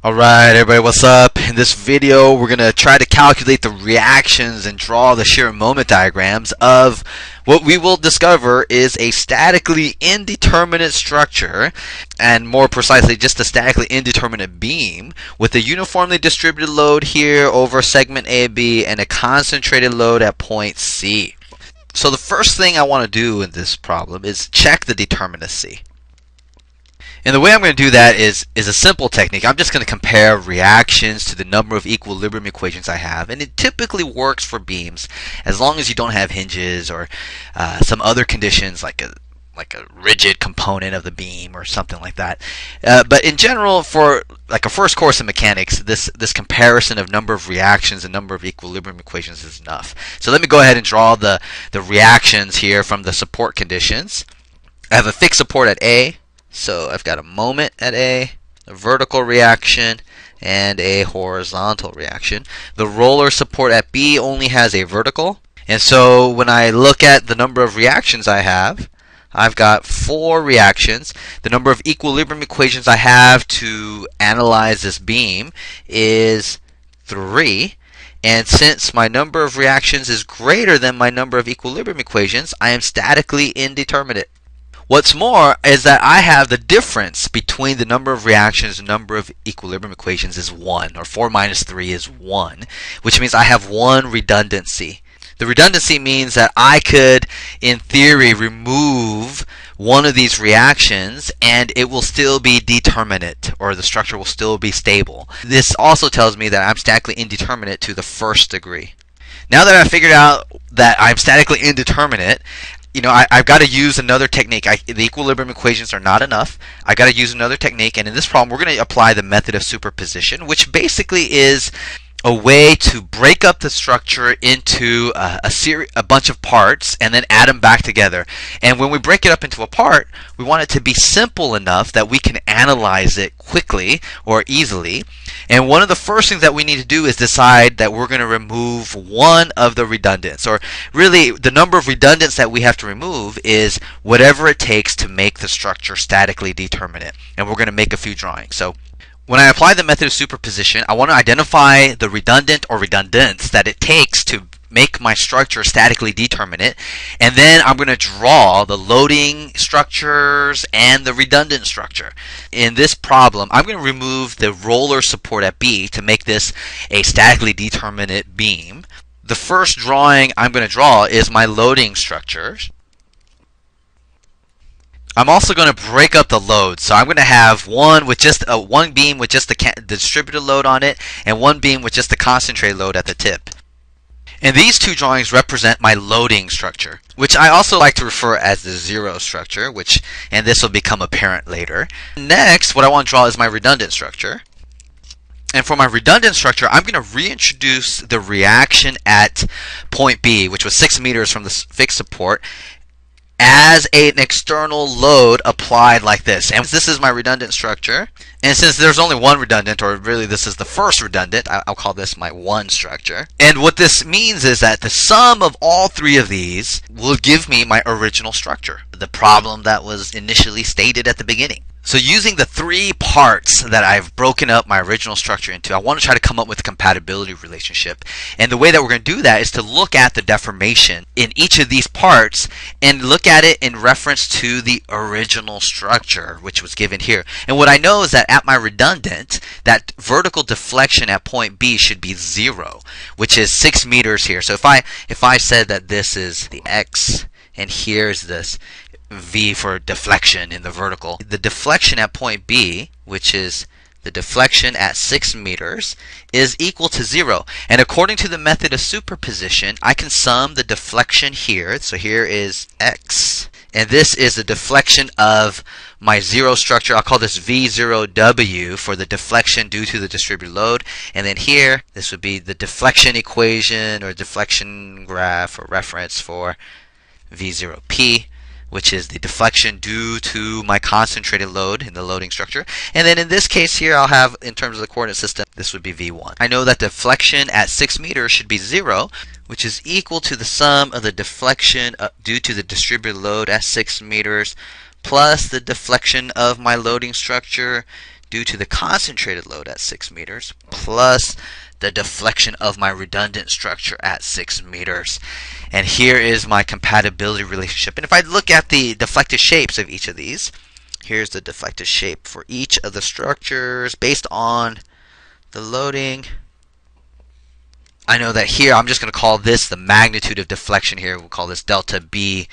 Alright everybody, what's up? In this video we're going to try to calculate the reactions and draw the shear moment diagrams of what we will discover is a statically indeterminate structure, and more precisely just a statically indeterminate beam with a uniformly distributed load here over segment AB and a concentrated load at point C. So the first thing I want to do in this problem is check the determinacy. And the way I'm going to do that is a simple technique. I'm just going to compare reactions to the number of equilibrium equations I have. And it typically works for beams as long as you don't have hinges or some other conditions like a rigid component of the beam or something like that. But in general, for like a first course in mechanics, this comparison of number of reactions and number of equilibrium equations is enough. So let me go ahead and draw the reactions here from the support conditions. I have a fixed support at A. So I've got a moment at A, a vertical reaction, and a horizontal reaction. The roller support at B only has a vertical. And so when I look at the number of reactions I have, I've got 4 reactions. The number of equilibrium equations I have to analyze this beam is 3. And since my number of reactions is greater than my number of equilibrium equations, I am statically indeterminate. What's more is that I have the difference between the number of reactions and number of equilibrium equations is 1, or 4 minus 3 is 1, which means I have 1 redundancy. The redundancy means that I could, in theory, remove one of these reactions and it will still be determinate, or the structure will still be stable. This also tells me that I'm statically indeterminate to the first degree. Now that I've figured out that I'm statically indeterminate, I've got to use another technique. The equilibrium equations are not enough. I've got to use another technique, and in this problem we're going to apply the method of superposition, which basically is a way to break up the structure into a bunch of parts and then add them back together. And when we break it up into a part, we want it to be simple enough that we can analyze it quickly or easily. And one of the first things that we need to do is decide that we're going to remove one of the redundants, or really the number of redundants that we have to remove is whatever it takes to make the structure statically determinate. And we're going to make a few drawings. So when I apply the method of superposition, I want to identify the redundant or redundants that it takes to make my structure statically determinate, and then I'm going to draw the loading structures and the redundant structure. In this problem, I'm going to remove the roller support at B to make this a statically determinate beam. The first drawing I'm going to draw is my loading structures. I'm also going to break up the load. So I'm going to have one beam with just the distributed load on it, and one beam with just the concentrated load at the tip. And these two drawings represent my loading structure, which I also like to refer as the zero structure, and this will become apparent later. Next, what I want to draw is my redundant structure. And for my redundant structure, I'm going to reintroduce the reaction at point B, which was 6 meters from the fixed support, as an external load applied like this. And this is my redundant structure. And since there's only one redundant, or really this is the first redundant, I'll call this my 1 structure. And what this means is that the sum of all 3 of these will give me my original structure, the problem that was initially stated at the beginning. So using the 3 parts that I've broken up my original structure into, I want to try to come up with a compatibility relationship. And the way that we're going to do that is to look at the deformation in each of these parts and look at it in reference to the original structure, which was given here. And what I know is that at my redundant, that vertical deflection at point B should be 0, which is 6 meters here. So if I said that this is the X and here's this V for deflection in the vertical, the deflection at point B, which is the deflection at 6 meters, is equal to 0. And according to the method of superposition, I can sum the deflection here. So here is X, and this is the deflection of my 0 structure. I'll call this V0W for the deflection due to the distributed load. And then here, this would be the deflection equation or deflection graph or reference for V0P, which is the deflection due to my concentrated load in the loading structure. And then in this case here, I'll have, in terms of the coordinate system, this would be V1. I know that deflection at 6 meters should be 0, which is equal to the sum of the deflection due to the distributed load at 6 meters plus the deflection of my loading structure due to the concentrated load at 6 meters plus the deflection of my redundant structure at 6 meters. And here is my compatibility relationship. And if I look at the deflected shapes of each of these, here's the deflected shape for each of the structures based on the loading. I know that here I'm just going to call this the magnitude of deflection here. We'll call this delta B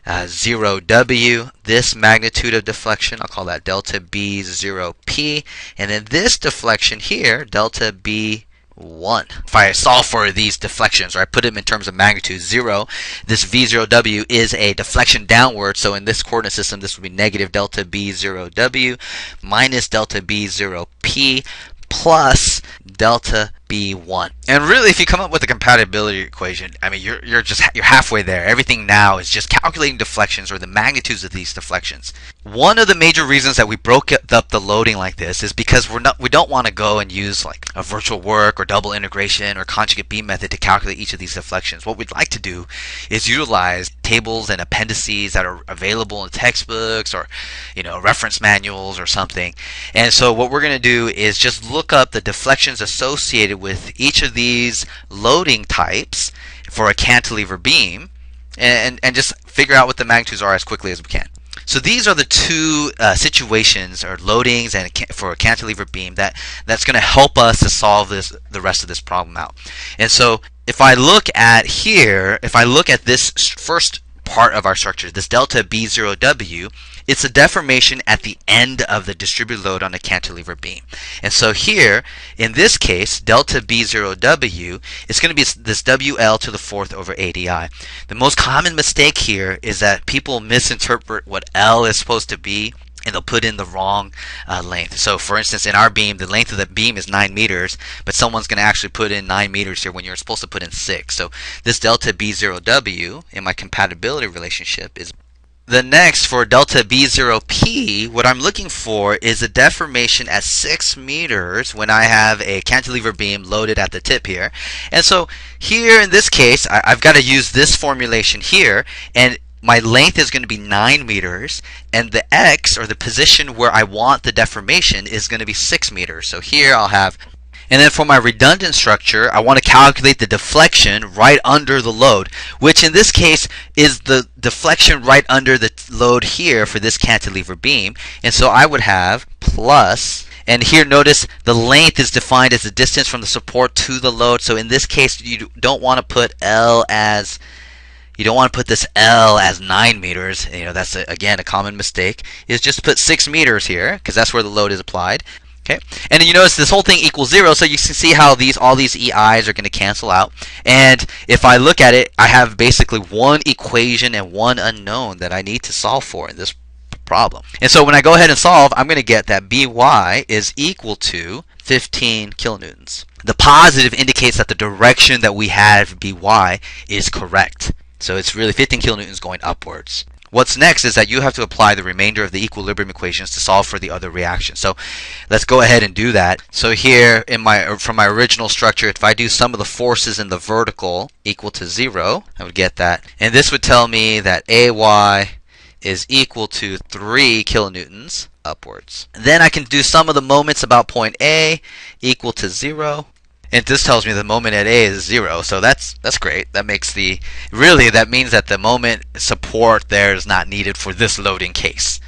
0W. This magnitude of deflection, I'll call that delta B 0P. And then this deflection here, delta B 1. If I solve for these deflections, or I put them in terms of magnitude 0, this V0W is a deflection downward. So in this coordinate system, this would be negative delta B0W minus delta B0P plus delta B1. And really, if you come up with a compatibility equation, I mean, you're halfway there. Everything now is just calculating deflections or the magnitudes of these deflections. One of the major reasons that we broke up the loading like this is because we don't want to go and use like a virtual work or double integration or conjugate beam method to calculate each of these deflections. What we'd like to do is utilize tables and appendices that are available in textbooks or reference manuals or something. And so what we're going to do is just look up the deflections associated with each of these loading types for a cantilever beam and just figure out what the magnitudes are as quickly as we can. So these are the two situations or loadings and for a cantilever beam that's going to help us to solve the rest of this problem out. And so if I look at here, if I look at this first part of our structure, this delta B0W, it's a deformation at the end of the distributed load on a cantilever beam. And so here, in this case, delta B0W, it's going to be this WL to the 4th over ADI. The most common mistake here is that people misinterpret what L is supposed to be, and they'll put in the wrong length. So for instance, in our beam, the length of the beam is 9 meters, but someone's going to actually put in 9 meters here when you're supposed to put in 6. So this delta B0W in my compatibility relationship is the next. For delta B0P, what I'm looking for is a deformation at 6 meters when I have a cantilever beam loaded at the tip here. And so here in this case, I've got to use this formulation here, and my length is going to be 9 meters, and the X, or the position where I want the deformation, is going to be 6 meters. So here I'll have, and then for my redundant structure, I want to calculate the deflection right under the load, which in this case is the deflection right under the load here for this cantilever beam. And so I would have plus, and here notice the length is defined as the distance from the support to the load. So in this case, you don't want to put L as, you don't want to put this L as 9 meters. That's again a common mistake. Is just put 6 meters here because that's where the load is applied. Okay, and then you notice this whole thing equals 0, so you can see how all these EIs are going to cancel out. And if I look at it, I have basically one equation and one unknown that I need to solve for in this problem. And so when I go ahead and solve, I'm going to get that By is equal to 15 kilonewtons. The positive indicates that the direction that we have By is correct. So it's really 15 kilonewtons going upwards. What's next is that you have to apply the remainder of the equilibrium equations to solve for the other reaction. So let's go ahead and do that. So here from my original structure, if I do sum of the forces in the vertical equal to 0, I would get that. And this would tell me that AY is equal to 3 kilonewtons upwards. And then I can do sum of the moments about point A equal to 0. And this tells me the moment at A is 0, so that's great. That makes that means that the moment support there is not needed for this loading case.